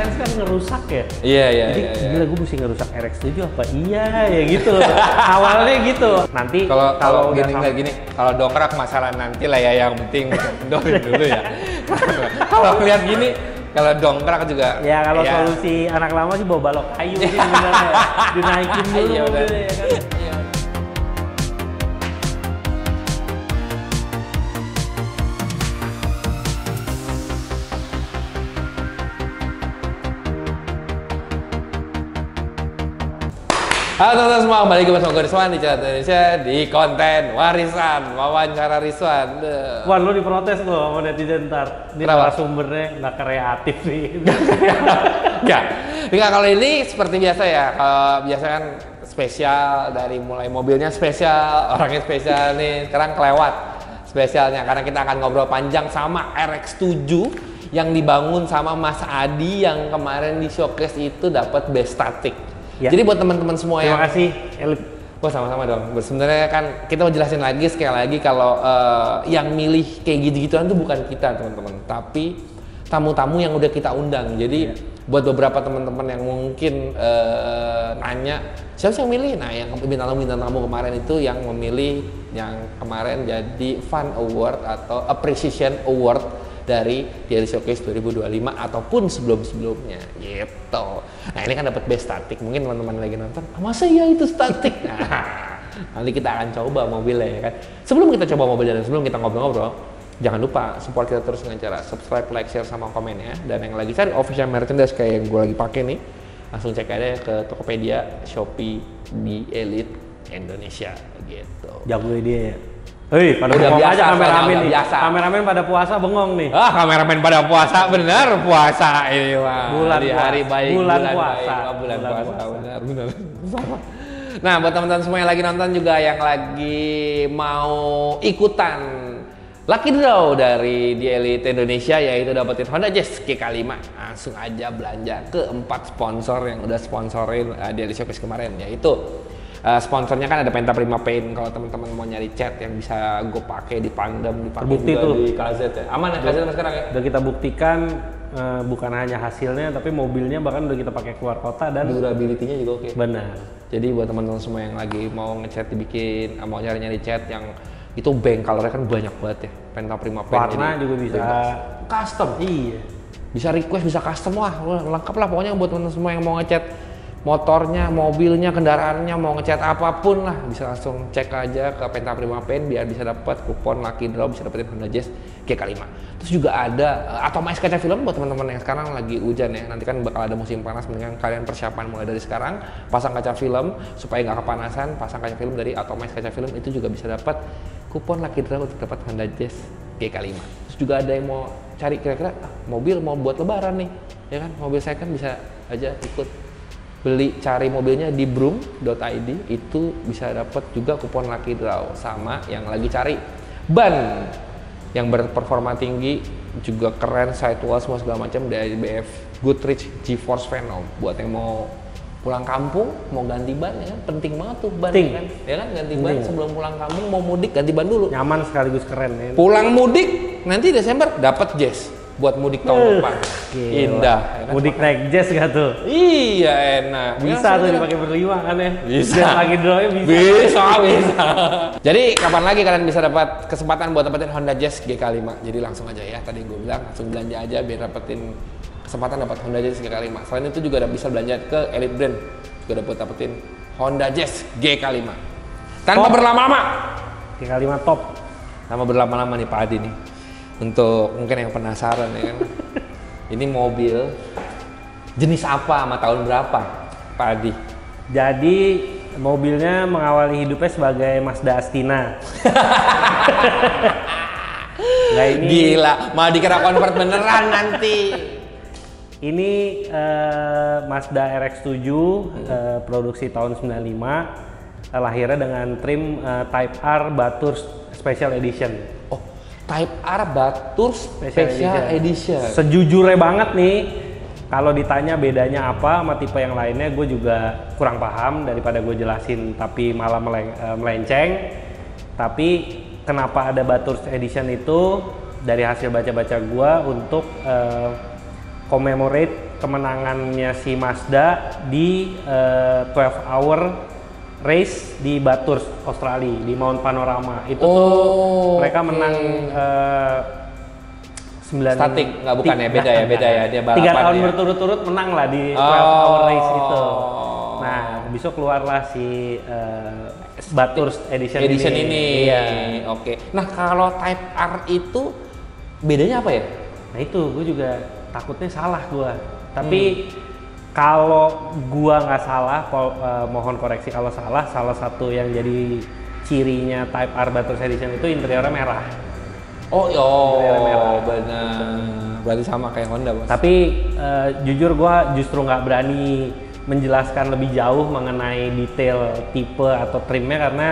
sense kan ngerusak ya. Iya. Jadi gila gue mesti ngerusak RX7 apa? Iya ya gitu. Awalnya gitu. Nanti kalau gini, kalau dongkrak masalah nanti lah ya, yang penting kendorin dulu ya. Kalau lihat gini, kalau dongkrak juga. Ya kalau solusi anak lama sih bawa balok kayu sih sebenarnya. Dinaikin dulu mobilnya ya kan. Halo teman-teman semua, kembali ke Mas Rizwan di Channel Indonesia di konten warisan wawancara Rizwan. Wan, lo diprotes lo sama netizen ntar. Ini narasumbernya nggak kreatif nih. Enggak, kalau ini seperti biasa ya. Kalau biasa kan spesial, dari mulai mobilnya spesial, orangnya spesial nih. Sekarang kelewat spesialnya karena kita akan ngobrol panjang sama RX7 yang dibangun sama Mas Adi yang kemarin di showcase itu dapat best static. Ya. Jadi buat teman-teman semua terima kasih Elit. Wah sama-sama dong. Sebenarnya kan kita mau jelasin lagi sekali lagi kalau yang milih kayak gitu-gituan itu bukan kita teman-teman, tapi tamu-tamu yang udah kita undang. Jadi buat beberapa teman-teman yang mungkin nanya siapa sih yang milih? Nah yang bintang tamu kemarin itu yang memilih yang kemarin jadi Fan Award atau Appreciation Award dari DLE Showcase 2025 ataupun sebelum-sebelumnya gitu. Nah ini kan dapat best static, mungkin teman-teman lagi nonton, masa ya itu static? Nah, nanti kita akan coba mobilnya ya kan. Sebelum kita coba mobilnya dan sebelum kita ngobrol-ngobrol, jangan lupa support kita terus dengan cara subscribe, like, share, sama komen ya. Dan yang lagi cari official merchandise kayak yang gue lagi pakai nih, langsung cek aja ke Tokopedia, Shopee, di Elite Indonesia gitu. Jago dia ya. Pada udah biasa aja kameramen nih. Biasa. Kameramen pada puasa bengong nih. Kameramen pada puasa, bener puasa ini mah. Bulan hari baik, bulan puasa. Bulan puasa, benar. Nah, buat teman-teman semua yang lagi nonton juga yang lagi mau ikutan Lucky Draw dari DLE Indonesia, yaitu dapetin Honda Jazz GK5, langsung aja belanja ke 4 sponsor yang udah sponsorin DLE Showcase kemarin, yaitu sponsornya kan ada Penta Prima Paint. Kalau teman-teman mau nyari cat yang bisa gue pakai di Pandem, dipakai juga tuh di KZ ya. Aman ya KZ sekarang ya? Udah kita buktikan bukan hanya hasilnya tapi mobilnya bahkan udah kita pakai keluar kota dan durability-nya juga oke. Benar. Jadi buat teman-teman semua yang lagi mau ngecat dibikin, mau nyari-nyari cat yang itu bank color-nya kan banyak banget ya. Penta Prima Paint. Warna juga bisa custom. Iya. Bisa request, bisa custom, wah lengkap lah pokoknya buat teman-teman semua yang mau ngecat motornya, mobilnya, kendaraannya, mau ngecat apapun lah, bisa langsung cek aja ke Penta Prima Paint biar bisa dapat kupon Lucky Draw, bisa dapetin Honda Jazz GK5. Terus juga ada Atomize kaca film buat teman-teman yang sekarang lagi hujan ya. Nanti kan bakal ada musim panas, mendingan kalian persiapan mulai dari sekarang, pasang kaca film supaya nggak kepanasan, pasang kaca film dari Atomize kaca film itu juga bisa dapat kupon Lucky Draw untuk dapat Honda Jazz GK5. Terus juga ada yang mau cari kira-kira mobil mau buat lebaran nih, ya kan? Mobil saya kan bisa aja ikut beli, cari mobilnya di broom.id, itu bisa dapat juga kupon Lucky Draw. Sama yang lagi cari ban yang berperforma tinggi, juga keren, sidewall semua segala macam dari BF Goodrich GeForce Venom. Buat yang mau pulang kampung, mau ganti ban ya kan, penting banget tuh ban kan. Ya kan ganti ban sebelum pulang kampung, mau mudik ganti ban dulu. Nyaman sekaligus keren ya. Pulang mudik nanti Desember dapat Jazz buat mudik tahun depan. Indah ya kan? Mudik naik Jazz gak tuh? Iya enak. Bisa tuh dipakai berlima kan ya. Bisa. Lagi drawnya bisa. Jadi kapan lagi kalian bisa dapat kesempatan buat dapetin Honda Jazz GK5? Jadi langsung aja ya, tadi gue bilang langsung belanja aja biar dapetin kesempatan dapat Honda Jazz GK5. Selain itu juga bisa belanja ke Elite Brand, juga dapat dapetin Honda Jazz GK5 tanpa berlama-lama. GK5 top. Tanpa berlama-lama nih Pak Adi nih. Untuk mungkin yang penasaran ya kan, ini mobil jenis apa sama tahun berapa Pak Adi? Jadi mobilnya mengawali hidupnya sebagai Mazda Astina. Nah, ini gila, mau dikira convert beneran nanti. Ini Mazda RX7 produksi tahun 95, lahirnya dengan trim Type R Bathurst Special Edition. Type R Bathurst Special Edition. Sejujurnya banget nih, kalau ditanya bedanya apa sama tipe yang lainnya, gue juga kurang paham daripada gue jelasin tapi malah melenceng. Tapi kenapa ada Bathurst Edition itu dari hasil baca-baca gue untuk commemorate kemenangannya si Mazda di 12 hour race di Bathurst, Australia, di Mount Panorama. Itu tuh mereka menang 9 statik, nggak bukan ya, beda ya, dia balapan 3 tahun ya. berturut-turut menang lah di 12 hour race itu. Nah, besok keluarlah si Bathurst edition ini. Iya. Oke. Nah, kalau Type R itu bedanya apa ya? Nah itu gue juga takutnya salah gue. Tapi kalau gue nggak salah, mohon koreksi kalau salah. Salah satu yang jadi cirinya Type R Bathurst edition itu interiornya merah. Oh, merah. Benar. Berarti sama kayak Honda, Bos. Tapi jujur gue justru nggak berani menjelaskan lebih jauh mengenai detail tipe atau trimnya karena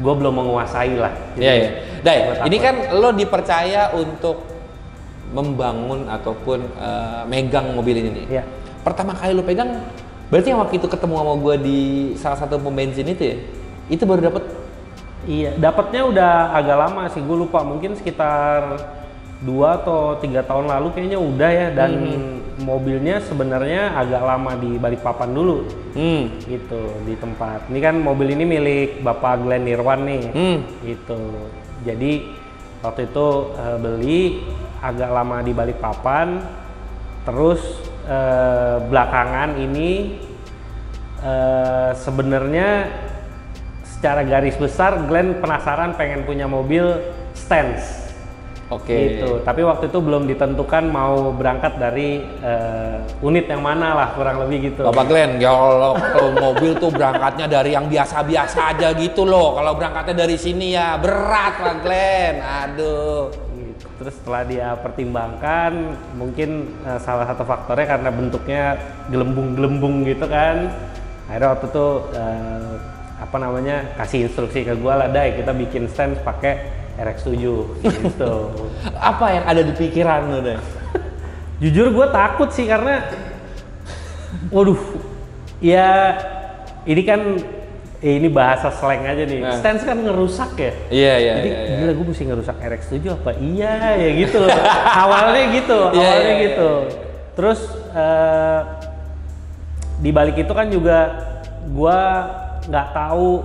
gue belum menguasai lah. Iya, iya. Dai, ini kan lo dipercaya untuk membangun ataupun megang mobil ini nih. Iya. Pertama kali lo pegang, berarti yang waktu itu ketemu sama gue di salah satu pom bensin itu ya? Itu baru dapet? Iya, dapatnya udah agak lama sih, gue lupa, mungkin sekitar 2 atau 3 tahun lalu kayaknya udah ya. Dan mobilnya sebenarnya agak lama di Balikpapan dulu, gitu di tempat. Ini kan mobil ini milik Bapak Glenn Nirwan nih, gitu. Jadi waktu itu beli agak lama di Balikpapan, terus belakangan ini sebenarnya secara garis besar Glenn penasaran pengen punya mobil stance. Oke. Gitu. Tapi waktu itu belum ditentukan mau berangkat dari unit yang mana lah, kurang lebih gitu. Bapak Glenn, kalau mobil tuh berangkatnya dari yang biasa-biasa aja gitu loh. Kalau berangkatnya dari sini ya berat lah Glenn. Aduh. Gitu. Terus setelah dia pertimbangkan, mungkin salah satu faktornya karena bentuknya gelembung-gelembung gitu kan. Akhirnya waktu itu kasih instruksi ke gua lah, Dai, kita bikin stance pakai RX-7 gitu. Apa yang ada di pikiran lo, Dai? Jujur gue takut sih karena waduh, ya ini kan ini bahasa slang aja nih. Stance kan ngerusak ya. Iya. Jadi gila, gue mesti ngerusak RX-7 apa? Iya ya gitu. Awalnya gitu. Terus di balik itu kan juga gue nggak tahu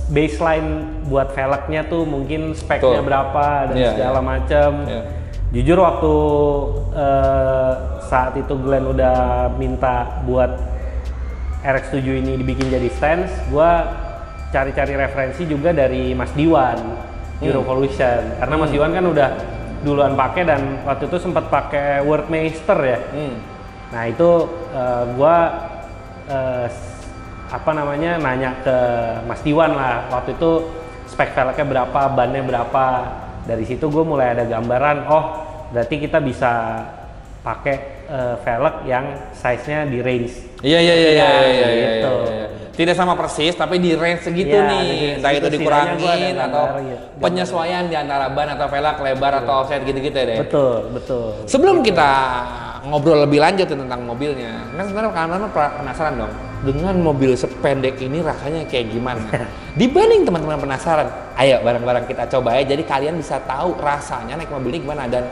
baseline buat velgnya tuh mungkin speknya berapa dan segala macam. Jujur waktu saat itu Glenn udah minta buat RX-7 ini dibikin jadi stance, gua cari-cari referensi juga dari Mas Diwan Eurovolution, karena Mas Diwan kan udah duluan pakai dan waktu itu sempat pakai Worldmeister ya. Nah itu gua nanya ke Mas Diwan lah waktu itu spek velgnya berapa, bannya berapa. Dari situ gue mulai ada gambaran, oh berarti kita bisa pakai velg yang size-nya di range. Iya. Tidak sama persis tapi di range segitu nih. Entah itu dikurangin atau penyesuaian di antara ban atau velg, lebar atau offset gitu-gitu ya deh. Betul. Sebelum kita ngobrol lebih lanjut tentang mobilnya, kan sebenarnya kalian penasaran dong dengan mobil sependek ini rasanya kayak gimana? Dibanding teman-teman penasaran, ayo bareng-bareng kita coba ya. Jadi kalian bisa tahu rasanya naik mobil ini gimana dan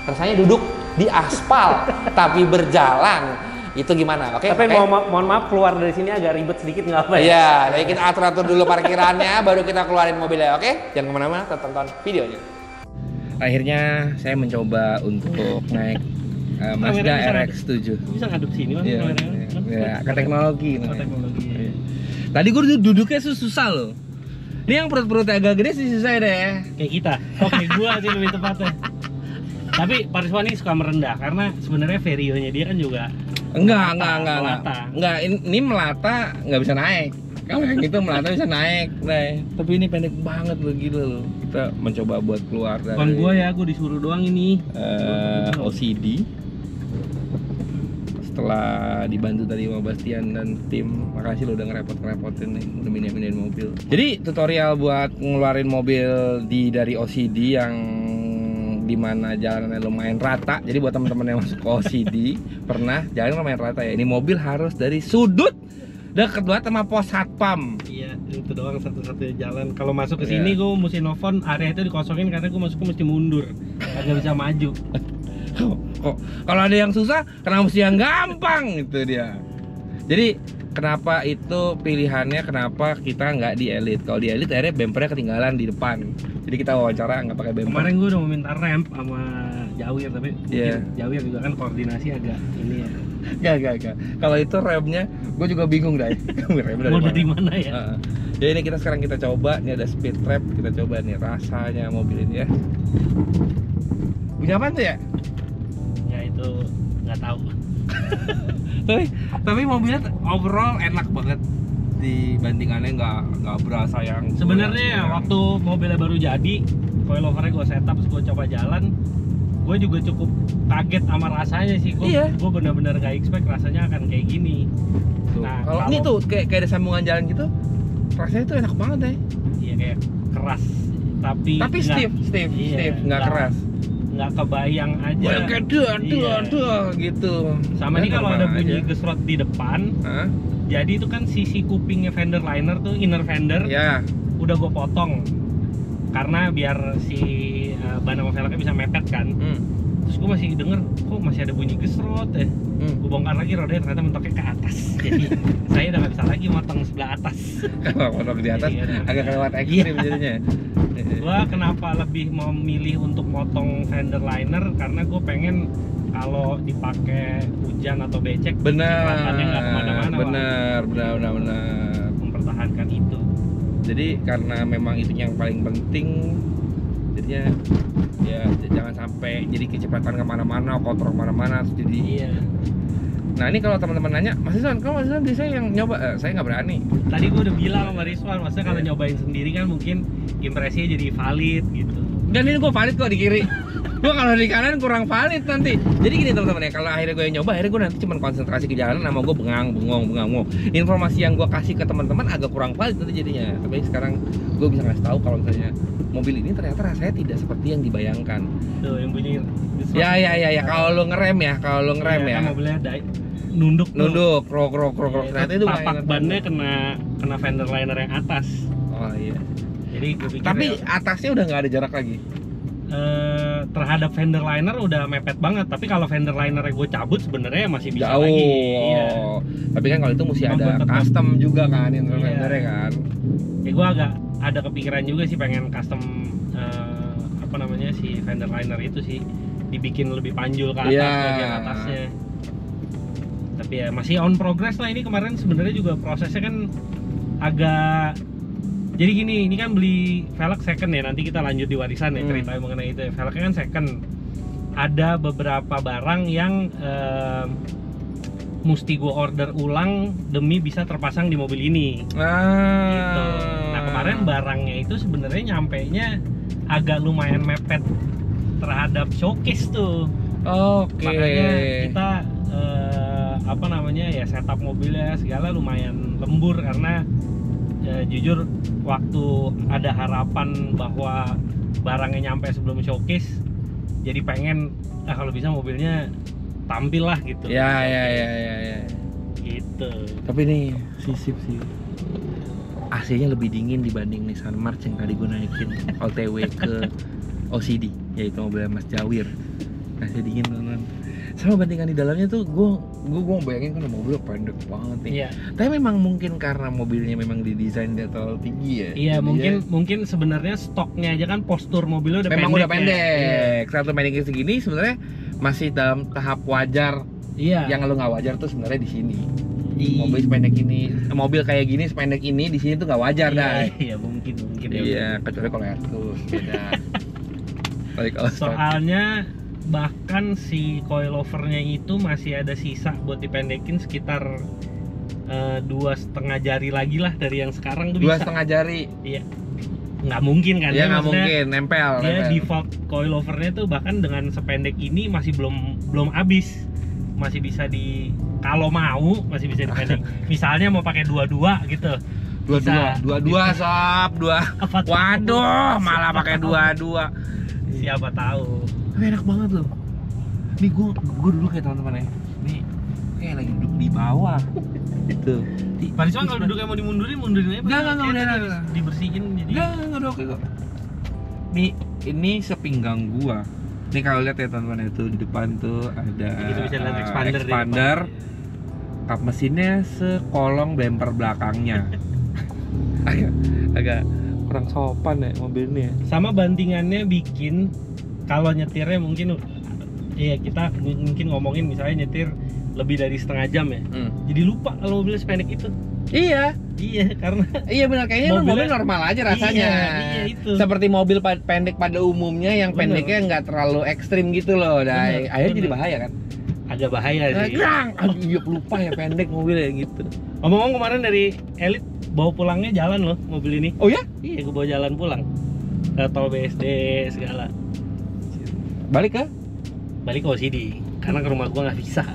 rasanya duduk di aspal tapi berjalan itu gimana? Oke. Tapi mohon maaf keluar dari sini agak ribet sedikit, nggak apa ya? Iya, jadi kita atur dulu parkirannya, baru kita keluarin mobilnya. Oke? Jangan kemana-mana, tonton videonya. Akhirnya saya mencoba untuk naik Mazda RX-7. Bisa ngadep sini Bang? Ya, ke teknologi. Teknologi. Tadi gue duduknya susah loh. Ini yang perut-perutnya agak gede sih susah deh. Kayak kita. Kayak gua sih lebih tepatnya. Tapi Pariswan ini suka merendah karena sebenarnya varionya dia kan juga Enggak. Ini melata nggak bisa naik. Kalau yang itu melata bisa naik, tapi ini pendek banget loh, gila loh. Kita mencoba buat keluar dari. Bukan gua ya, gua disuruh doang ini. OCD. Setelah dibantu tadi sama Bastian dan tim, makasih lo udah ngerepotin nih, udah mindahin mobil. Jadi tutorial buat ngeluarin mobil dari OCD yang dimana jalannya lumayan rata. Jadi buat teman-teman yang masuk ke OCD pernah jalan lumayan rata ya. Ini mobil harus dari sudut dekat banget sama pos satpam. Iya, itu doang satu-satunya jalan. Kalau masuk ke sini gue mesti nelfon, area itu dikosongin karena gue masuknya mesti mundur, agak bisa maju. kok. Kalau ada yang susah, kenapa mesti yang gampang? Itu dia. Jadi kenapa itu pilihannya, kenapa kita nggak di Elite? Kalau di Elite akhirnya bumpernya ketinggalan di depan. Jadi kita wawancara nggak pakai bumper. Kemarin gue udah mau minta ramp sama Jawir, tapi mungkin Jawir juga kan koordinasi agak ini ya. Gak. Kalau itu remnya, gue juga bingung dah. Mau dari mana ya? Jadi ini kita coba, ini ada speed trap, kita coba nih rasanya mobil ini ya. Punya apa tuh ya? Ya itu nggak tahu. tapi mobilnya overall enak banget, dibandingannya nggak berasa yang sebenarnya waktu mobilnya baru jadi, coilovernya gue setup, terus gue coba jalan, gue juga cukup kaget sama rasanya sih. Gue benar-benar nggak expect rasanya akan kayak gini. Nah, kalau ini tuh kayak ada sambungan jalan gitu, rasanya tuh enak banget deh. Iya, kayak keras tapi stiff, nggak keras. Nggak kebayang aja. Kayak duh gitu. Sama ini kalau ada bunyi gesrot di depan, jadi itu kan sisi kupingnya fender liner tuh, inner fender, udah gue potong karena biar si ban sama velgnya bisa mepet kan. Terus gue masih denger kok masih ada bunyi gesrot ya. Gue bongkar lagi rodanya, ternyata mentoknya ke atas. Jadi saya udah nggak bisa lagi motong sebelah atas. Kalau motong di atas agak kelewat ekstrim jadinya. Gue kenapa lebih memilih untuk motong fender liner, karena gue pengen kalau dipakai hujan atau becek cipratannya nggak kemana-mana. Benar. Mempertahankan itu. Jadi karena memang itu yang paling penting, jadinya ya jangan sampai jadi kecepatan kemana-mana, kotor kemana-mana. Jadi Nah ini kalau teman-teman nanya, Mas Rizwan, kalau Mas Rizwan biasanya yang nyoba, saya nggak berani. Tadi gue udah bilang sama Rizwan, maksudnya kalau nyobain sendiri kan mungkin impresinya jadi valid gitu. Dan ini gue valid kok di kiri. Gue kalau di kanan kurang valid nanti. Jadi gini teman-teman ya, kalau akhirnya gue yang nyoba, akhirnya gue nanti cuma konsentrasi ke jalan, sama gue bengong. Informasi yang gue kasih ke teman-teman agak kurang valid nanti jadinya. Tapi sekarang gue bisa ngasih tahu kalau misalnya mobil ini ternyata rasanya tidak seperti yang dibayangkan. Tuh yang bunyi. Ya. Kalau lo ngerem ya, Kan mobilnya nunduk, krok. Ternyata itu tapak bannya kena fender liner yang atas. Oh iya. Jadi gue pikir tapi atasnya udah nggak ada jarak lagi. Terhadap fender liner udah mepet banget, tapi kalau fender liner gue cabut sebenarnya masih bisa jauh lagi. Tapi kan kalau itu mesti ada custom juga kan fendernya kan. Ya gue agak ada kepikiran juga sih pengen custom si fender liner itu sih, dibikin lebih panjul ke atas bagian atasnya. Tapi ya masih on progress lah ini. Kemarin sebenarnya juga prosesnya kan agak, jadi gini, ini kan beli velg second ya, nanti kita lanjut di warisan ya ceritanya mengenai itu ya. Velgnya kan second, ada beberapa barang yang mesti gue order ulang demi bisa terpasang di mobil ini. Gitu. Nah kemarin barangnya itu sebenarnya nyampenya agak lumayan mepet terhadap showcase tuh. Makanya kita setup mobilnya segala lumayan lembur, karena jujur waktu ada harapan bahwa barangnya nyampe sebelum showcase, jadi pengen kalau bisa mobilnya tampil lah gitu. Ya. Gitu. Tapi nih sisip sih, AC-nya lebih dingin dibanding Nissan March yang tadi gue naikin OTW ke OCD, yaitu mobilnya Mas Jawir. AC dingin teman-teman. Sama bandingan di dalamnya tuh gue bayangin kan mobil pendek banget nih. Iya. Tapi memang mungkin karena mobilnya memang didesain dia terlalu tinggi ya. Iya, mungkin sebenarnya stoknya aja kan postur mobilnya udah memang pendek. Udah pendek. Satu pendeknya segini sebenarnya masih dalam tahap wajar. Iya. Yang lo nggak wajar tuh sebenarnya di sini. Mobil sependek ini, mobil kayak gini sependek ini di sini tuh nggak wajar dah. Iya, mungkin. Iya, kecuali kalau Airtus beda. Soalnya bahkan si coilovernya itu masih ada sisa buat dipendekin sekitar 2,5 jari lagi lah dari yang sekarang tuh bisa. 2,5 jari? Iya. Nggak mungkin kan? Iya, nggak mungkin, nempel. Default coilovernya tuh bahkan dengan sependek ini masih belum habis. Masih bisa kalau mau masih bisa dipendek. Misalnya mau pakai 22 gitu. 22 sob, 2. Waduh, malah pakai 22. Siapa tahu. Tapi enak banget loh. Nih gue duduk kayak teman-teman ya. Nih kayak lagi duduk di bawah. Gitu. Pak Rizwan kalau duduknya mau mundurin aja. Enggak, dibersihin jadi. Enggak oke kok. Nih ini sepinggang gua. Nih kalau lihat ya teman-teman, itu di depan tuh ada Gitu bisa lihat expander di expander. Kap mesinnya sekolong bumper belakangnya. agak kurang sopan ya mobil ini ya. Sama bantingannya bikin kalau nyetirnya mungkin iya kita mungkin ngomongin misalnya nyetir lebih dari setengah jam ya. Jadi lupa kalau mobilnya sependek itu. Iya Karena iya benar, kayaknya mobil normal aja rasanya. Iya, itu. Seperti mobil pendek pada umumnya yang Bener. pendeknya nggak terlalu ekstrim gitu loh. Dan akhirnya jadi bahaya kan. agak bahaya sih. Aduh, iya lupa ya pendek mobilnya gitu. Ngomong-ngomong kemarin dari Elite bawa pulangnya jalan loh mobil ini. Oh ya? Iya, gue bawa jalan pulang. Ke tol BSD segala. Balik ke? Balik ke OCD karena ke rumah gue nggak bisa.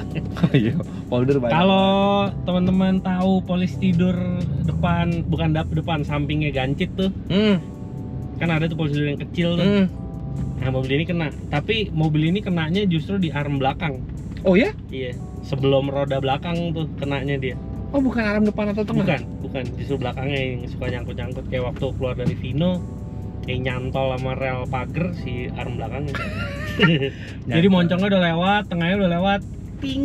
Oh iya, folder banyak. Kalau teman-teman tahu polis tidur depan, bukan depan, sampingnya gancit tuh, kan ada tuh polis tidur yang kecil tuh. Nah mobil ini kena, tapi mobil ini kenanya justru di arm belakang. Oh ya? Iya, sebelum roda belakang tuh kenanya dia. Oh bukan arm depan atau tengah? Bukan, justru belakangnya yang suka nyangkut-nyangkut kayak waktu keluar dari Vino, kayak nyantol sama rel pagar si arm belakangnya. Jadi moncongnya udah lewat, tengahnya udah lewat, ping,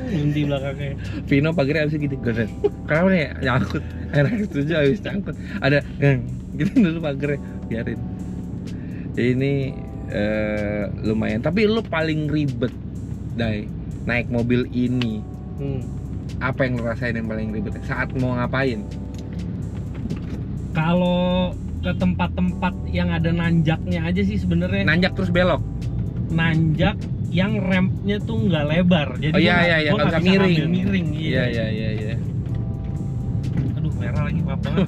nanti belakangnya. Vino pagarnya abis gitu, gede. Kenapa nih nyangkut? Akhirnya setuju abis nyangkut. Ada gang, gitu dulu pagarnya, biarin. Jadi ini lumayan. Tapi lu paling ribet, Dai, naik mobil ini. Apa yang lu rasain yang paling ribet saat mau ngapain? Kalau ke tempat-tempat yang ada nanjaknya aja sih sebenarnya. Nanjak terus belok. Nanjak yang rampnya tuh nggak lebar, jadi Oh iya, gua nggak nggak bisa bisa miring. miring. Iya. Aduh merah lagi, maaf banget.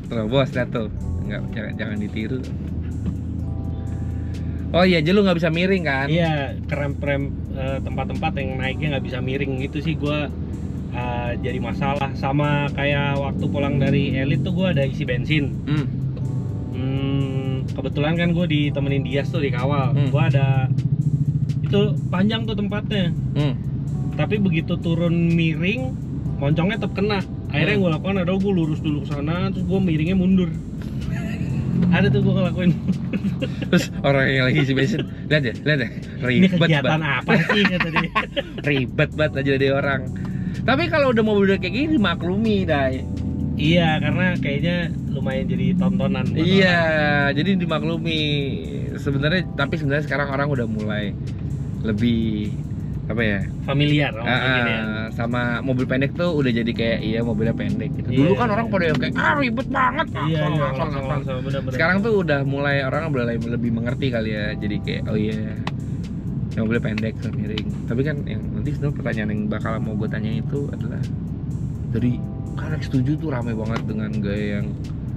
Terobos dah tuh. Enggak, jangan ditiru. Oh iya, jadi lu nggak bisa miring kan? Iya, rem tempat-tempat yang naiknya nggak bisa miring gitu sih gua jadi masalah. Sama kayak waktu pulang dari Elite tuh gua ada isi bensin. Kebetulan kan gue ditemenin Dias tuh di kawal. Gue ada itu panjang tuh tempatnya. Tapi begitu turun miring, moncongnya tetap kena. Akhirnya yang gue lakukan adalah gue lurus dulu ke sana, terus gue miringnya mundur. Ada tuh gue ngelakuin. Terus orang yang lagi isi bensin, lihat ya, Ini ribet kegiatan banget. apa sih kata dia. Ribet banget aja dari orang. Tapi kalau udah mobil udah kayak gini dimaklumi, Dai. Iya, karena kayaknya lumayan jadi tontonan. Iya, jadi dimaklumi. Tapi sebenarnya sekarang orang udah mulai lebih apa ya? Familiar ya. Sama mobil pendek tuh udah jadi kayak iya mobilnya pendek gitu. Iya, Dulu kan orang pada yang kayak ribet banget. Iya, ngakal. bener-bener. Sekarang tuh udah mulai orang lebih mengerti kali ya. Jadi kayak oh iya, yang mobilnya pendek miring. Tapi kan yang nanti sebenarnya pertanyaan yang bakal mau gue tanya itu adalah dari kan X7 tuh rame banget dengan gaya yang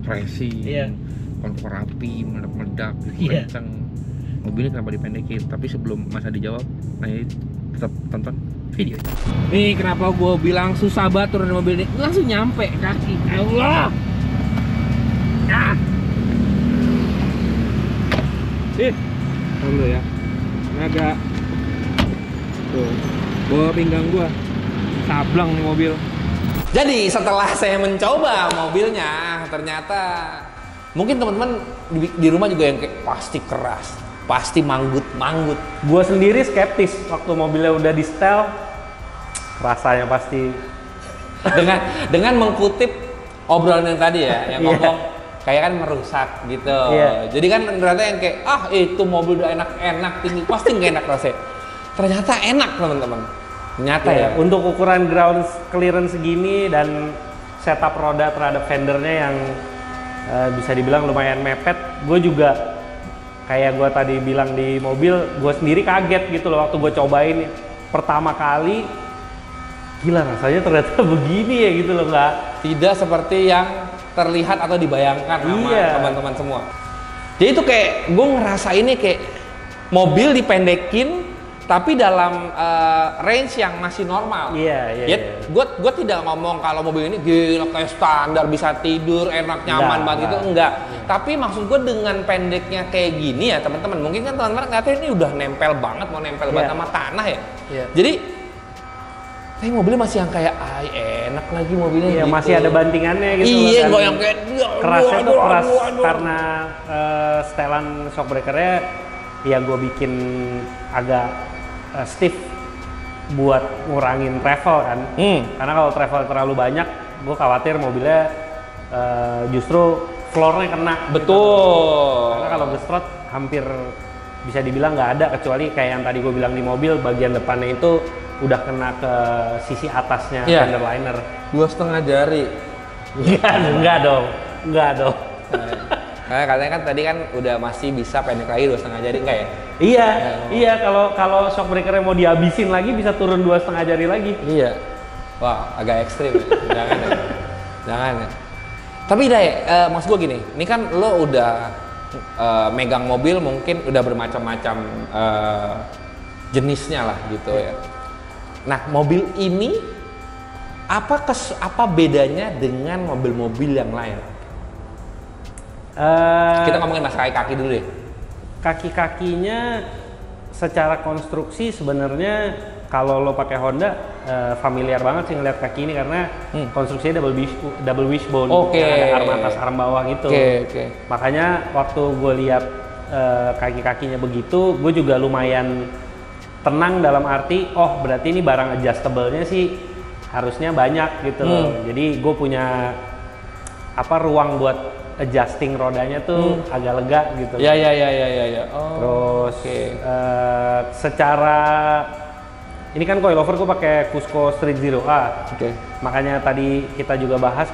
racing, konvor rapi, meledak-meledak, Iya. kenceng. Mobilnya kenapa dipendekin? Tapi sebelum masa dijawab, nah ini tetap tonton video. Nih kenapa gue bilang susah banget turun dari mobil ini? Langsung nyampe kaki. Allah. Ah. Dulu ya. Agak tuh, bawa pinggang gua sablang nih mobil. Jadi setelah saya mencoba mobilnya, ternyata mungkin teman-teman di rumah juga yang kayak pasti keras, pasti manggut-manggut. Gue sendiri skeptis waktu mobilnya udah di setel, rasanya pasti dengan mengkutip obrolan yang tadi ya, yang ngomong kayak kan merusak gitu. Jadi kan ternyata yang kayak itu mobil udah enak-enak tinggi, pasti nggak enak rasanya. Ternyata enak teman-teman. Nyata ya. Untuk ukuran ground clearance segini dan setup roda terhadap fendernya yang bisa dibilang lumayan mepet, gue juga kayak gue tadi bilang di mobil, gue sendiri kaget gitu loh waktu gue cobain pertama kali. Gila rasanya ternyata begini ya gitu loh, nggak tidak seperti yang terlihat atau dibayangkan sama teman-teman semua. Jadi itu kayak gue ngerasa ini kayak mobil dipendekin tapi dalam range yang masih normal. Gue tidak ngomong kalau mobil ini gila kayak standar bisa tidur enak nyaman banget gitu, enggak. Tapi maksud gue dengan pendeknya kayak gini ya teman-teman, mungkin kan teman-teman ngeliatnya ini udah nempel banget, mau nempel banget sama tanah ya. Jadi Tapi mobilnya masih yang kayak enak lagi mobilnya Iya, gitu. masih ada bantingannya gitu. Iya, kan. nggak yang kayak Kerasnya tuh keras aduh. karena setelan shockbreakernya ya gue bikin agak stiff buat ngurangin travel kan. Karena kalau travel terlalu banyak, gue khawatir mobilnya justru floornya kena. Betul. Karena kalau gesrot hampir bisa dibilang nggak ada, kecuali kayak yang tadi gue bilang di mobil, bagian depannya itu udah kena ke sisi atasnya fender liner. 2,5 jari. Enggak dong. Karena katanya kan tadi kan udah masih bisa pendek lagi 2,5 jari, enggak ya? Iya, kalau shockbreakernya mau dihabisin lagi bisa turun 2,5 jari lagi. Iya. Wah, agak ekstrim ya. Jangan ya. Jangan ya. Tapi Day, maksud gue gini, ini kan lo udah megang mobil mungkin udah bermacam-macam jenisnya lah gitu ya. Nah, mobil ini apa bedanya dengan mobil-mobil yang lain? Kita ngomongin masalah kaki dulu deh. Kaki-kakinya secara konstruksi sebenarnya kalau lo pakai Honda familiar banget sih ngeliat kaki ini karena konstruksinya double wishbone, ada arm atas arm bawah gitu. Makanya waktu gue lihat kaki-kakinya begitu, gue juga lumayan tenang dalam arti, oh berarti ini barang adjustable-nya sih harusnya banyak gitu loh. Jadi gue punya ruang buat adjusting rodanya tuh agak lega gitu. Ya. Terus secara ini kan coilover gue pakai Cusco Street Zero A. Makanya tadi kita juga bahas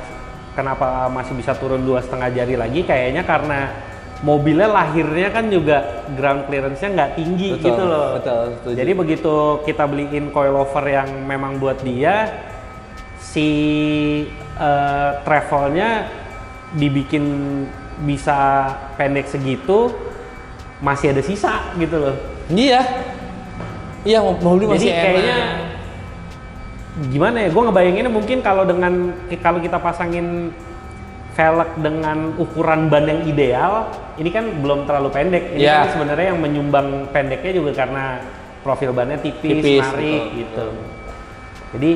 kenapa masih bisa turun 2,5 jari lagi, kayaknya karena mobilnya lahirnya kan juga ground clearance-nya nggak tinggi gitu loh. Betul. Jadi begitu kita beliin coilover yang memang buat dia, si travelnya dibikin bisa pendek segitu, masih ada sisa gitu loh. Iya, mobil masih jadi kayaknya gimana ya? Gue ngebayanginnya mungkin kalau kita pasangin velg dengan ukuran ban yang ideal, ini kan belum terlalu pendek. Ini kan sebenarnya yang menyumbang pendeknya juga karena profil bannya tipis narik gitu. Jadi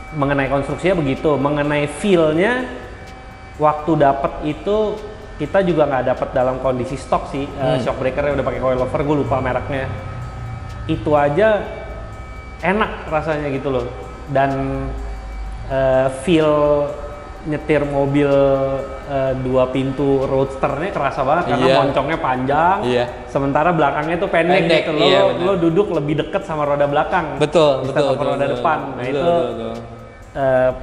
mengenai konstruksinya begitu, mengenai feel-nya waktu dapet itu kita juga nggak dapet dalam kondisi stok sih. Shockbreakernya udah pakai coilover, gue lupa mereknya. Itu aja enak rasanya gitu loh. Dan feel nyetir mobil 2 pintu roadsternya kerasa banget karena moncongnya panjang, sementara belakangnya tuh pendek gitu. Lo duduk lebih deket sama roda belakang, betul, roda depan. Nah itu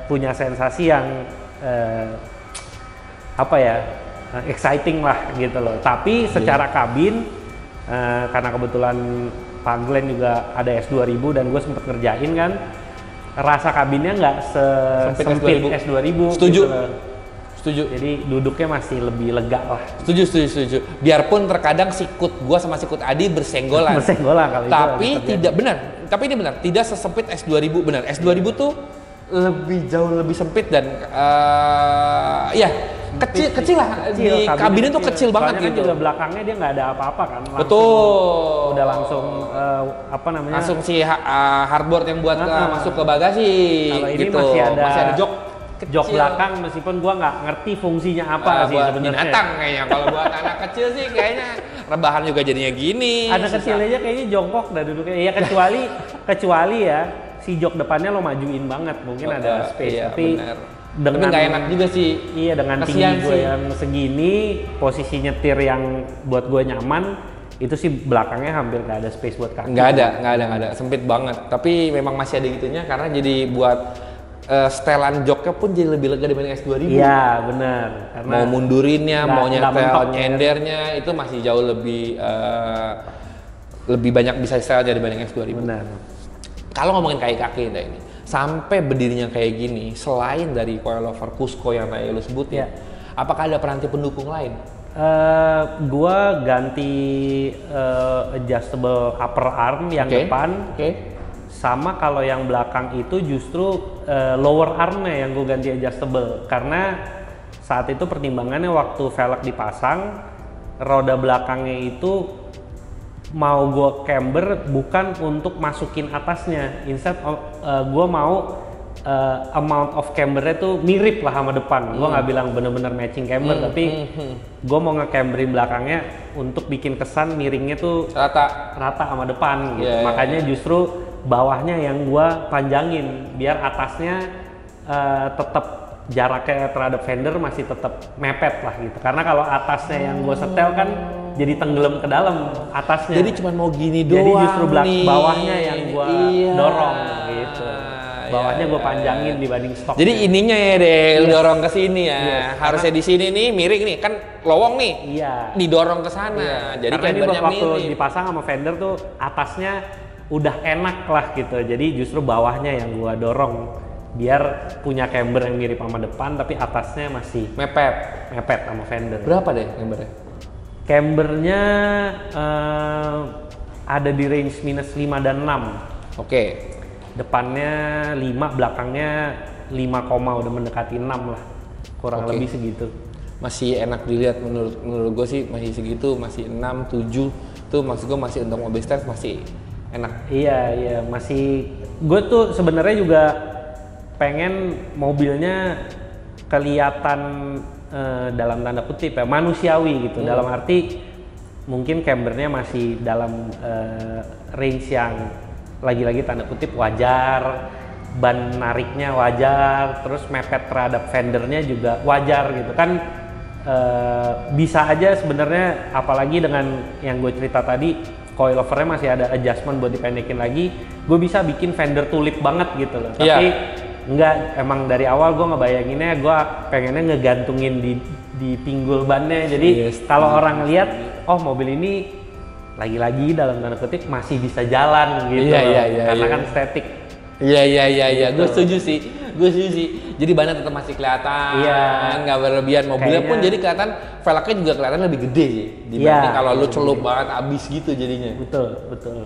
punya sensasi yang exciting lah gitu loh. Tapi secara kabin, karena kebetulan Pak Glenn juga ada S2000 dan gue sempet ngerjain kan, rasa kabinnya nggak sempit S2000. Setuju. Jadi duduknya masih lebih lega lah. Setuju. Biarpun terkadang sikut gua sama sikut Adi bersenggolan kalau tapi itu tidak benar. Tapi ini benar, tidak sesempit S2000 benar. S2000 tuh jauh lebih sempit dan kecil lah. Di kabinnya tuh kecil banget gitu. Juga belakangnya dia nggak ada apa-apa kan. Betul. Udah langsung langsung si hardboard yang buat masuk ke bagasi. Kalau ini gitu. masih ada jok belakang, meskipun gua nggak ngerti fungsinya apa sih sebenarnya. Binatang kayaknya. Kalau buat anak kecil sih kayaknya rebahan juga jadinya gini. Anak kecil aja kayaknya jongkok dah duduknya. Ya kecuali ya si jok depannya lo majuin banget, mungkin ada space. Tapi dengan nggak enak juga sih. Iya, dengan tinggi gue yang segini, posisi nyetir yang buat gue nyaman, itu sih belakangnya hampir nggak ada space buat kaki. Nggak ada, sempit banget. Tapi memang masih ada gitunya karena jadi buat setelan joknya pun jadi lebih lega dibanding S2000. Iya, benar. Mau mundurinnya, mau nyendernya itu masih jauh lebih banyak bisa setel dibanding S2000. Benar. Kalau ngomongin kaki ini, sampai berdirinya kayak gini, selain dari coilover Cusco yang tadi lu sebutin, apakah ada peranti pendukung lain? Gua ganti adjustable upper arm yang depan. Sama kalau yang belakang itu justru lower armnya yang gue ganti adjustable, karena saat itu pertimbangannya waktu velg dipasang, roda belakangnya itu mau gue camber bukan untuk masukin atasnya, instead gue mau amount of cambernya tuh mirip lah sama depan. Gue nggak bilang bener-bener matching camber, tapi gue mau nge-camberin belakangnya untuk bikin kesan miringnya tuh rata sama depan gitu. Makanya justru bawahnya yang gue panjangin biar atasnya tetap jaraknya terhadap fender masih tetap mepet lah gitu. Karena kalau atasnya yang gue setel kan jadi tenggelam ke dalam atasnya. Jadi cuma mau gini doang. Jadi justru bawahnya yang gue dorong gitu. Bawahnya gue panjangin dibanding stok. Jadi ininya ya deh, dorong ke sini ya. Harusnya di sini nih miring nih, kan lowong nih. Didorong ke sana. Jadi cambernya waktu dipasang sama fender tuh atasnya udah enak lah gitu. Jadi justru bawahnya yang gue dorong biar punya camber yang mirip sama depan tapi atasnya masih mepet sama fender. Berapa deh cambernya? Cambernya ada di range -5 dan 6. Oke. Depannya 5, belakangnya 5, udah mendekati 6 lah. Kurang lebih segitu. Masih enak dilihat menurut gue sih, masih segitu, masih 6, 7 tuh maksud gue masih untuk mobil stance masih enak. Iya, masih. Gue tuh sebenarnya juga pengen mobilnya kelihatan dalam tanda kutip ya manusiawi gitu. Dalam arti mungkin cambernya masih dalam range yang lagi-lagi tanda kutip wajar, ban nariknya wajar, terus mepet terhadap fendernya juga wajar gitu kan. Bisa aja sebenarnya, apalagi dengan yang gue cerita tadi, coilovernya masih ada adjustment buat dipendekin lagi, gue bisa bikin fender tulip banget gitu loh. Tapi enggak, emang dari awal gue ngebayanginnya gue pengennya ngegantungin di pinggul bannya. Jadi kalau orang lihat, oh mobil ini lagi-lagi dalam tanda kutip masih bisa jalan gitu karena kan estetik. Iya, gue setuju sih. Jadi bannya tetap masih kelihatan, nggak berlebihan. Mobilnya pun jadi kelihatan, velgnya juga kelihatan lebih gede dibanding kalau lu celup banget abis gitu jadinya. Betul.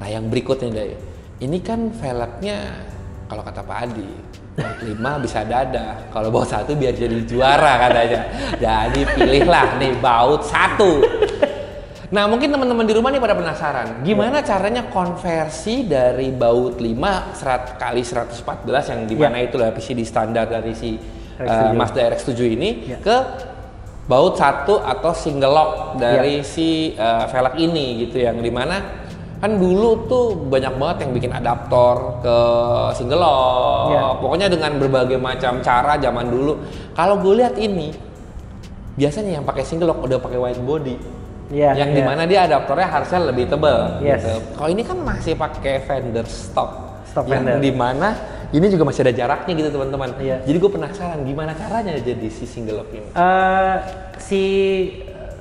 Nah yang berikutnya Day, ini kan velgnya kalau kata Pak Adi, baut 5 bisa dada, kalau baut 1 biar jadi juara katanya. Jadi pilihlah nih baut 1. Nah mungkin teman-teman di rumah nih pada penasaran, gimana caranya konversi dari baut 5 kali 114 yang dimana itu lah PCD standar dari si Mazda RX-7 ini ke baut 1 atau single lock dari si velg ini gitu, yang dimana kan dulu tuh banyak banget yang bikin adaptor ke single lock, pokoknya dengan berbagai macam cara zaman dulu. Kalau gue lihat ini biasanya yang pakai single lock udah pakai wide body. Yang dimana dia adaptornya harusnya lebih tebal gitu. Kalau ini kan masih pakai fender stock yang fender. Dimana ini juga masih ada jaraknya gitu teman-teman. Jadi gue penasaran gimana caranya jadi si single lock ini. Si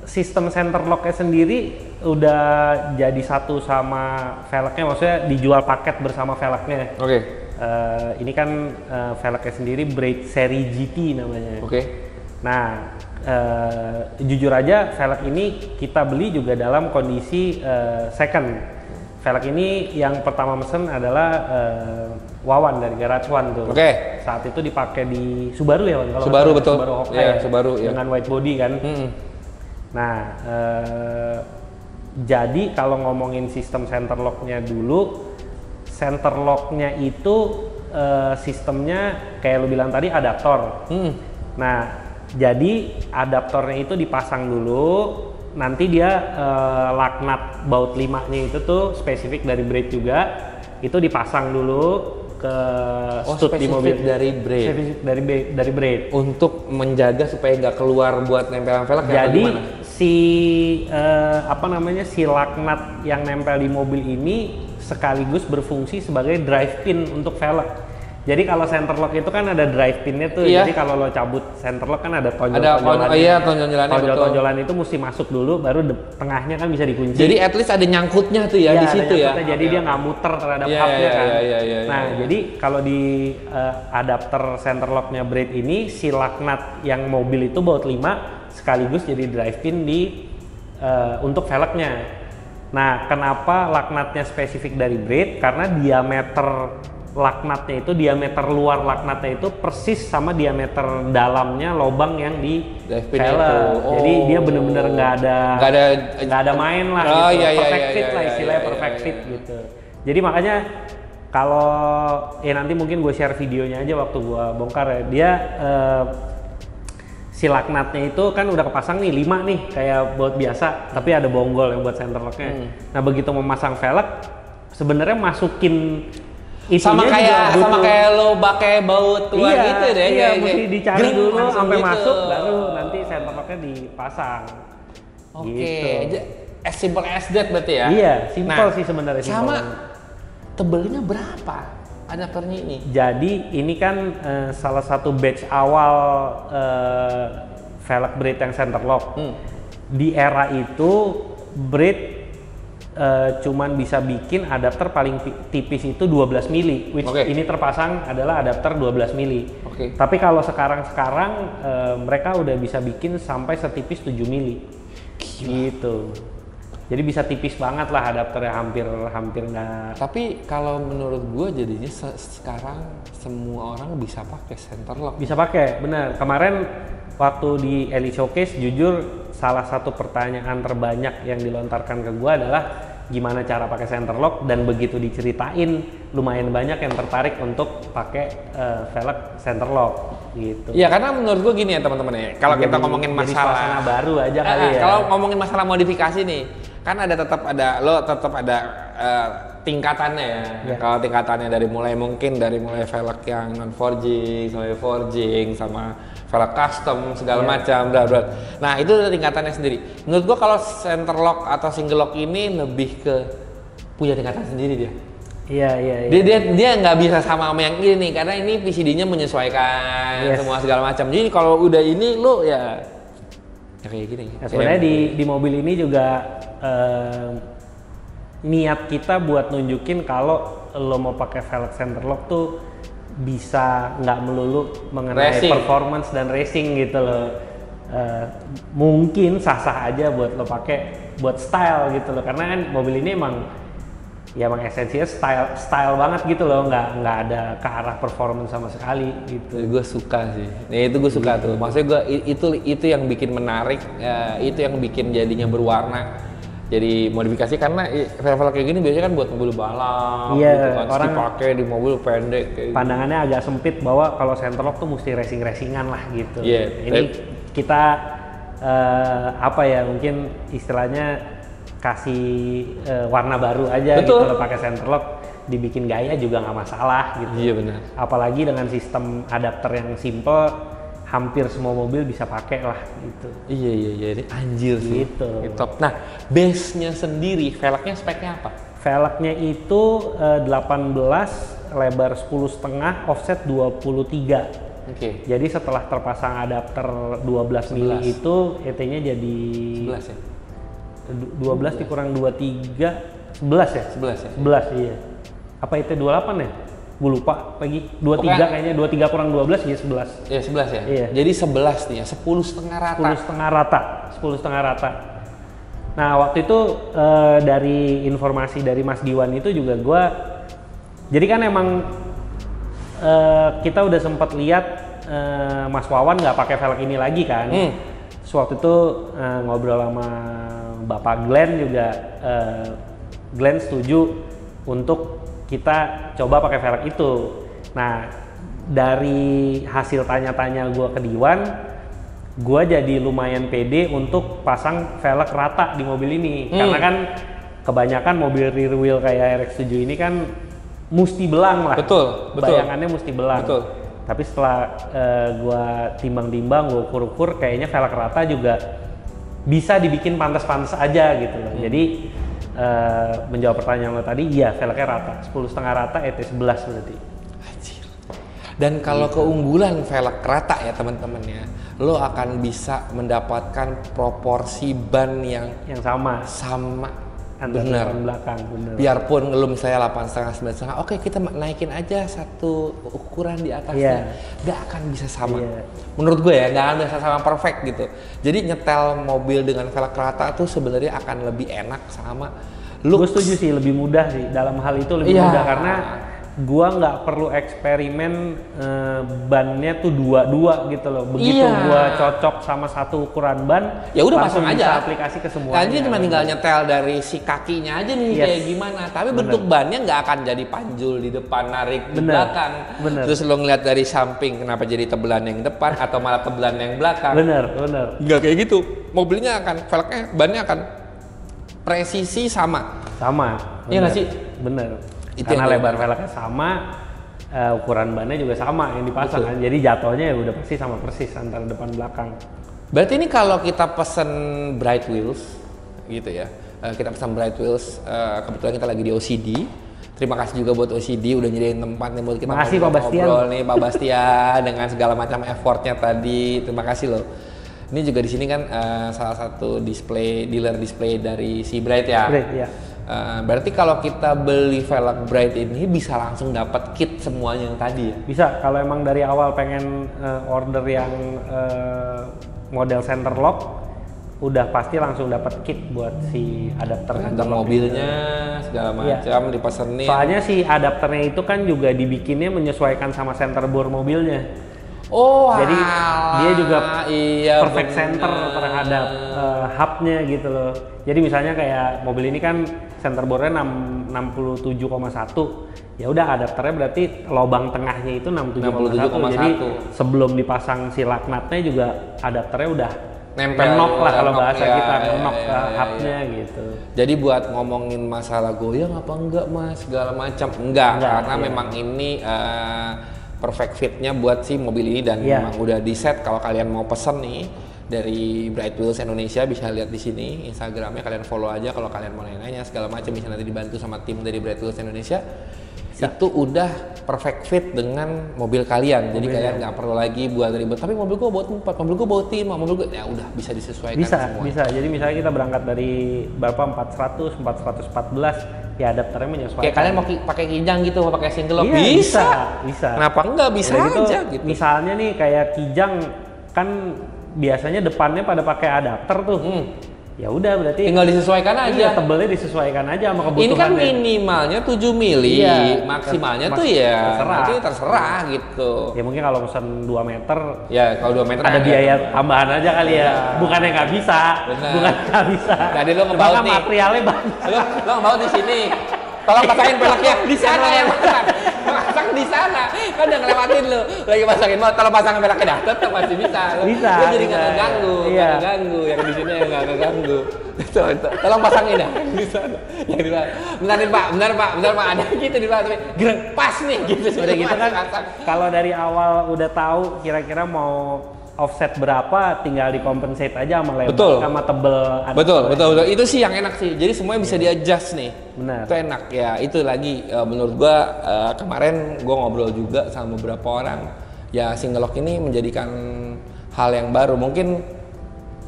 sistem center locknya sendiri udah jadi satu sama velgnya, maksudnya dijual paket bersama velgnya. Ini kan velgnya sendiri Braid seri GT namanya. Nah jujur aja velg ini kita beli juga dalam kondisi second. Velg ini yang pertama mesen adalah Wawan dari Garage One tuh. Saat itu dipakai di Subaru ya, kalau Subaru betul. Subaru Hokai Subaru dengan white body kan. Nah jadi kalau ngomongin sistem center locknya dulu, center locknya itu sistemnya kayak lu bilang tadi adaptor. Nah jadi adaptornya itu dipasang dulu, nanti dia laknat baut 5-nya itu tuh spesifik dari Braid juga, itu dipasang dulu ke stud di mobil. Spesifik dari Braid. Untuk menjaga supaya nggak keluar buat nempelan velg. Jadi si si laknat yang nempel di mobil ini sekaligus berfungsi sebagai drive pin untuk velg. Jadi kalau center lock itu kan ada drive pinnya tuh, jadi kalau lo cabut center lock kan ada tonjol-tonjolannya. Tonjol-tonjolan itu mesti masuk dulu, baru tengahnya kan bisa dikunci. Jadi at least ada nyangkutnya tuh ya di situ ya. Jadi dia nggak muter terhadap hubnya kan. Nah jadi kalau di adapter center locknya Braid ini, si laknat yang mobil itu baut 5 sekaligus jadi drive pin untuk velgnya. Nah kenapa laknatnya spesifik dari Braid? Karena diameter laknatnya itu, diameter luar laknatnya itu persis sama diameter dalamnya lobang yang di velg. Jadi dia bener-bener nggak ada main lah gitu. Perfect fit lah istilahnya, perfect fit gitu. Jadi makanya kalau ya nanti mungkin gue share videonya aja waktu gue bongkar ya. Dia si laknatnya itu kan udah kepasang nih 5 nih kayak baut biasa, tapi ada bonggol yang buat center locknya. Nah begitu memasang velg, sebenarnya masukin sama kayak lo pakai baut luar gitu deh. Iya, mesti dicari dulu sampai gitu. Masuk, baru nanti center locknya dipasang. Gitu. As simple as that berarti ya? Iya, simple sih sebenarnya. Sama tebelnya berapa adapternya ini? Jadi ini kan salah satu batch awal velg braid yang center lock. Di era itu braid cuman bisa bikin adapter paling tipis itu 12 mili, which ini terpasang adalah adapter 12 mili. Tapi kalau sekarang mereka udah bisa bikin sampai setipis 7 mili. Gitu. Jadi bisa tipis banget lah adapternya, hampir nggak. Tapi kalau menurut gue jadinya sekarang semua orang bisa pakai center lock. Bisa pakai, benar. Kemarin waktu di Elite Showcase, jujur salah satu pertanyaan terbanyak yang dilontarkan ke gue adalah gimana cara pakai center lock, dan begitu diceritain lumayan banyak yang tertarik untuk pakai velg center lock gitu. Iya, karena menurut gue gini ya teman-teman ya. Kalau kita ngomongin masalah suasana baru aja kali ya. Kalau ngomongin masalah modifikasi nih, kan tetap ada tingkatannya ya. Kalau tingkatannya dari mulai velg yang non forging sampai forging sama velg custom segala macam, Nah, itu ada tingkatannya sendiri. Menurut gua kalau center lock atau single lock ini lebih ke punya tingkatan sendiri dia. Iya. Dia nggak bisa sama yang ini nih, karena ini PCD-nya menyesuaikan semua segala macam. Jadi kalau udah ini lo ya kayak gini. Nah, sebenarnya di mobil ini juga niat kita buat nunjukin kalau lo mau pakai velg center lock tuh bisa nggak melulu mengenai performance dan racing gitu loh. Mungkin sah-sah aja buat lo pakai buat style gitu loh, karena kan mobil ini emang esensinya style banget gitu loh, nggak ada ke arah performance sama sekali gitu. Gue suka sih, itu gue suka tuh. Maksudnya itu yang bikin menarik, itu yang bikin jadinya berwarna. Jadi modifikasi, karena velg kayak gini biasanya kan buat mobil balap, gitu kan, orang dipakai di mobil pendek. Pandangannya agak sempit bahwa kalau center lock tuh mesti racing-racingan lah gitu. Ini kita mungkin istilahnya kasih warna baru aja. Gitu. Kalau pakai center lock dibikin gaya juga nggak masalah gitu. Iya benar. Apalagi dengan sistem adapter yang simple, hampir semua mobil bisa pakai lah gitu. Iya, ini anjir sih. Gitu. Top. Nah, base-nya sendiri, velgnya speknya apa? Velgnya itu 18, lebar 10,5, offset 23. Jadi setelah terpasang adapter 12 mili itu ET-nya jadi 11 ya? 12 dikurang 23, 11 ya? 11 iya. Apa itu 28 ya? Gue lupa lagi. 23 kayaknya, 23 kurang 12 ya 11. Iya 11 ya? Iya. Jadi 11 nih ya, 10,5 rata. 10,5 rata. Nah waktu itu dari informasi dari Mas Diwan itu juga gue, jadi kan emang kita udah sempat lihat Mas Wawan nggak pakai velg ini lagi kan. Waktu itu ngobrol sama Bapak Glenn juga, Glenn setuju untuk kita coba pakai velg itu. Nah, dari hasil tanya-tanya gue ke Diwan, gue jadi lumayan pede untuk pasang velg rata di mobil ini. Karena kan kebanyakan mobil rear wheel kayak RX-7 ini kan mesti belang lah. Betul. Bayangannya mesti belang. Betul. Tapi setelah gue timbang-timbang, gue ukur-ukur, kayaknya velg rata juga bisa dibikin pantas-pantas aja gitu loh. Jadi menjawab pertanyaan lo tadi, iya velgnya rata, 10,5 rata, ET11 berarti. Anjir. Dan kalau keunggulan velg rata ya teman-teman ya, lo akan bisa mendapatkan proporsi ban yang sama benar belakang, benar. Biarpun lo misalnya 8,5, 9,5, oke kita naikin aja satu ukuran di atasnya, nggak akan bisa sama. Menurut gue ya, nggak akan bisa sama perfect gitu. Jadi nyetel mobil dengan velg rata tuh sebenarnya akan lebih enak sama look. Gue setuju sih, lebih mudah sih dalam hal itu, lebih mudah karena gua nggak perlu eksperimen bannya tuh dua gitu loh. Begitu gua cocok sama satu ukuran ban, ya udah langsung pasang bisa aja aplikasi ke semuanya. Nanti cuma tinggal nyetel dari si kakinya aja nih kayak gimana. Tapi bentuk bannya nggak akan jadi panjul di depan, narik di belakang. Terus lo ngeliat dari samping kenapa jadi tebelan yang depan atau malah tebelan yang belakang. Bener. Nggak kayak gitu. Mobilnya akan, velgnya, bannya akan presisi sama. Iya nggak sih? Bener. Itu Karena lebar velgnya sama, ukuran bannya juga sama yang dipasang kan. Jadi jatuhnya ya udah pasti sama persis antara depan belakang. Berarti ini kalau kita pesen Bright Wheels gitu ya, kita pesan Bright Wheels, kebetulan kita lagi di OCD. Terima kasih juga buat OCD udah nyediain tempat nih buat kita ngobrol nih Pak Bastian dengan segala macam effortnya tadi. Terima kasih loh. Ini juga di sini kan salah satu dealer display dari si Bright ya. Bright, ya. Berarti kalau kita beli velg Bright ini bisa langsung dapat kit semuanya yang tadi ya? Bisa, kalau emang dari awal pengen order yang model center lock, udah pasti langsung dapat kit buat si adapter center mobilnya segala macam dipesenin. Soalnya si adapternya itu kan juga dibikinnya menyesuaikan sama center bore mobilnya. Oh, jadi dia juga perfect bener. center terhadap hubnya gitu loh. Jadi misalnya kayak mobil ini kan center bore-nya 67,1. Ya udah adapternya berarti lubang tengahnya itu 67,1. Jadi sebelum dipasang si laknatnya juga adapternya udah nempel lah kalau bahasa kita, ngenok ke hubnya gitu. Jadi buat ngomongin masalah goyang apa enggak Mas segala macam enggak karena memang ini perfect fitnya buat si mobil ini dan memang udah di set. Kalau kalian mau pesen nih dari Bright Wheels Indonesia bisa lihat di sini Instagramnya, kalian follow aja kalau kalian mau nanya segala macam, bisa nanti dibantu sama tim dari Bright Wheels Indonesia. Itu udah perfect fit dengan mobil kalian. Jadi kalian nggak perlu lagi buat ribet. Tapi mobil gua bawa 4, mobil gua bawa 5, mobil gua ya udah bisa disesuaikan semua. Bisa. Jadi misalnya kita berangkat dari berapa 400, 414 ya adapternya menyesuaikan. Kayak kalian mau pakai kijang gitu, mau pakai single lock bisa. Kenapa enggak bisa aja gitu. Misalnya nih kayak kijang kan biasanya depannya pada pakai adapter tuh. Ya udah berarti tinggal disesuaikan aja. Iya, tebelnya disesuaikan aja sama kebutuhannya. Ini kan minimalnya 7 mili, maksimalnya tuh ya terserah gitu. Ya mungkin kalau pesan 2 meter, ya kalau 2 meter ada biaya tambahan aja kali ya. Bukannya nggak bisa, bukan nggak bisa. Jadi lo ngebaut nih. Materialnya banyak. Lo ngebaut di sini. Tolong pasangin peleknya di sana yang pasang di sana. Kan udah ngelewatin lo. Lagi pasangin mau tolong pasangin peleknya dah. Tetap masih bisa. Lo jadi nggak ngeganggu, yang di sini yang nggak ngeganggu. Tolong pasangin dah di sana. Yang di mana? Benar Pak. Ada gitu di mana? Gereng pas nih gitu. Udah gitu kan. Kalau dari awal udah tahu kira-kira mau offset berapa, tinggal dikompensate aja sama lebar sama tebel. Betul. Itu sih yang enak sih. Jadi semuanya bisa di-adjust nih. Benar. Itu enak ya. Itu lagi menurut gua kemarin gua ngobrol juga sama beberapa orang. Ya single lock ini menjadikan hal yang baru. Mungkin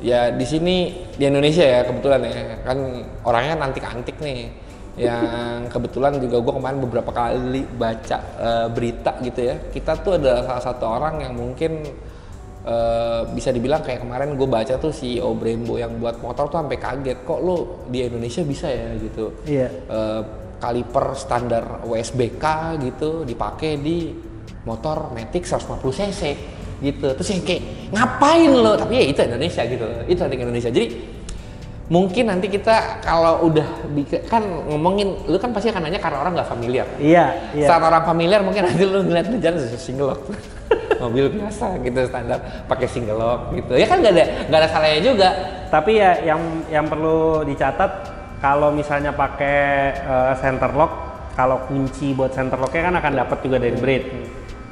ya di sini di Indonesia ya kebetulan ya. Kan orangnya antik-antik nih. Yang kebetulan juga gua kemarin beberapa kali baca berita gitu ya. Kita tuh adalah salah satu orang yang mungkin bisa dibilang kayak kemarin gue baca tuh CEO Brembo yang buat motor tuh sampai kaget kok lo di Indonesia bisa ya gitu. Kaliper standar WSBK gitu dipakai di motor Matic 150 cc gitu. Terus yang kayak ngapain lo? Tapi ya itu Indonesia gitu. Itu antik Indonesia. Jadi mungkin nanti kita kalau udah kan ngomongin, lu kan pasti akan nanya karena orang nggak familiar. Iya. Saat orang familiar mungkin nanti lu ngeliat lu jalan single lock. Mobil biasa gitu standar pakai single lock gitu. Ya kan nggak ada salahnya juga. Tapi ya yang perlu dicatat kalau misalnya pakai center lock, kalau kunci buat center locknya kan akan dapat juga dari Bright.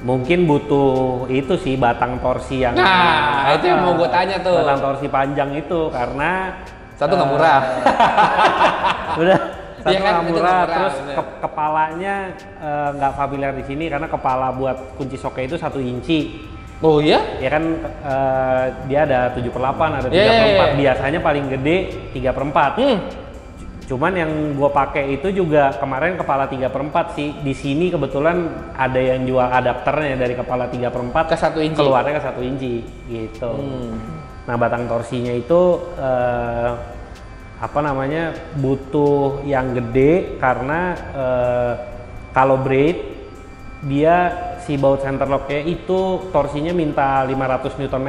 Mungkin butuh itu sih batang torsi yang itu yang mau gue tanya tuh. Batang torsi panjang itu karena satu nggak murah. Udah satu kan, nggak murah, terus kepalanya nggak familiar di sini karena kepala buat kunci soknya itu 1 inci. Oh iya? Ya kan dia ada 7/8, ada 3/4. Biasanya paling gede 3/4. Cuman yang gua pakai itu juga kemarin kepala 3/4 sih. Di sini kebetulan ada yang jual adapternya dari kepala 3/4 ke 1 inci. Keluarnya ke 1 inci gitu. Nah, batang torsinya itu butuh yang gede karena kalau Bright dia si baut center lock-nya itu torsinya minta 500 Nm.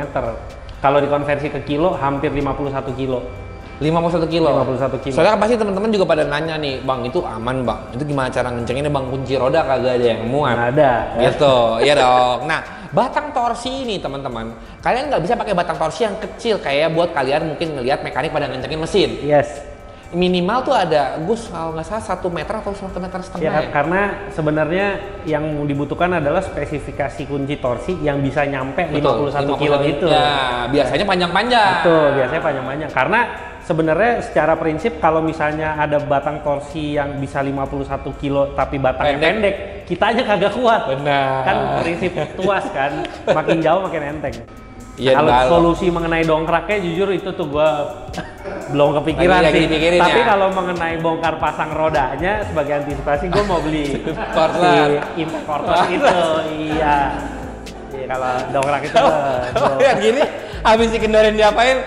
Kalau dikonversi ke kilo hampir 51 kilo. 51 kilo. 51 kilo. Soalnya kan pasti teman-teman juga pada nanya nih, Bang, itu aman, Bang? Itu gimana cara ngencenginnya, Bang? Kunci roda kagak ada yang muat. Nggak ada. Gitu, iya dong. Nah, batang torsi ini teman-teman, kalian nggak bisa pakai batang torsi yang kecil kayak buat kalian mungkin ngelihat mekanik pada ngencengin mesin. Yes. Minimal tuh ada, Gus, kalau nggak salah 1 meter atau 1,5 meter Ya, karena sebenarnya yang dibutuhkan adalah spesifikasi kunci torsi yang bisa nyampe 51 kilo itu. Ya, biasanya panjang-panjang. Betul, biasanya panjang-panjang. Karena sebenarnya secara prinsip kalau misalnya ada batang torsi yang bisa 51 kilo tapi batangnya pendek, kita aja kagak kuat. Benar. Kan prinsip tuas kan, makin jauh makin enteng. Iya, Kalau solusi mengenai dongkraknya jujur itu tuh gua belum kepikiran sih. Tapi kalau mengenai bongkar pasang rodanya sebagai antisipasi gua mau beli impact corner itu. Iya. Iya, kalau dongkrak itu. Lihat gini, habis dikendorin diapain?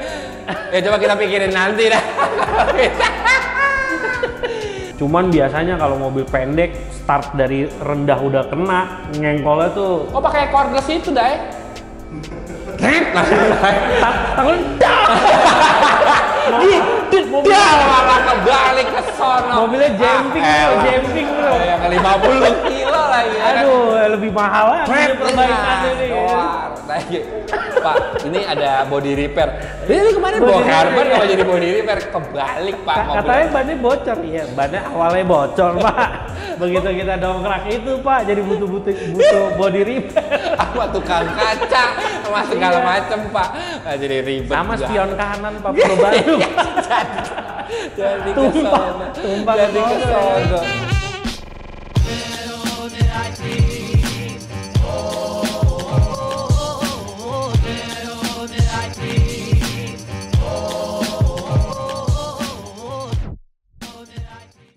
Ya coba kita pikirin nanti dah. Cuman biasanya kalau mobil pendek start dari rendah udah kena, ngengkolnya tuh. Oh, pakai cordless itu, Dai. Tangan Dia malah kebalik ke sono. Mobilnya jumping bro. Yang 50 kilo lagi. Aduh, lebih mahal lagi perbaikan ini. Pak, ini ada body repair. Ini kemarin bawa carbon kalau jadi body repair kebalik, Pak. Katanya bannya bocor, iya. Bannya awalnya bocor, Pak. Begitu kita dongkrak itu, Pak, jadi butuh body repair. Sama tukang kaca, sama segala macem, Pak. Nah, jadi ribet. Sama spion kanan, Pak, perlu bantu. Jadi tumpah ke sono.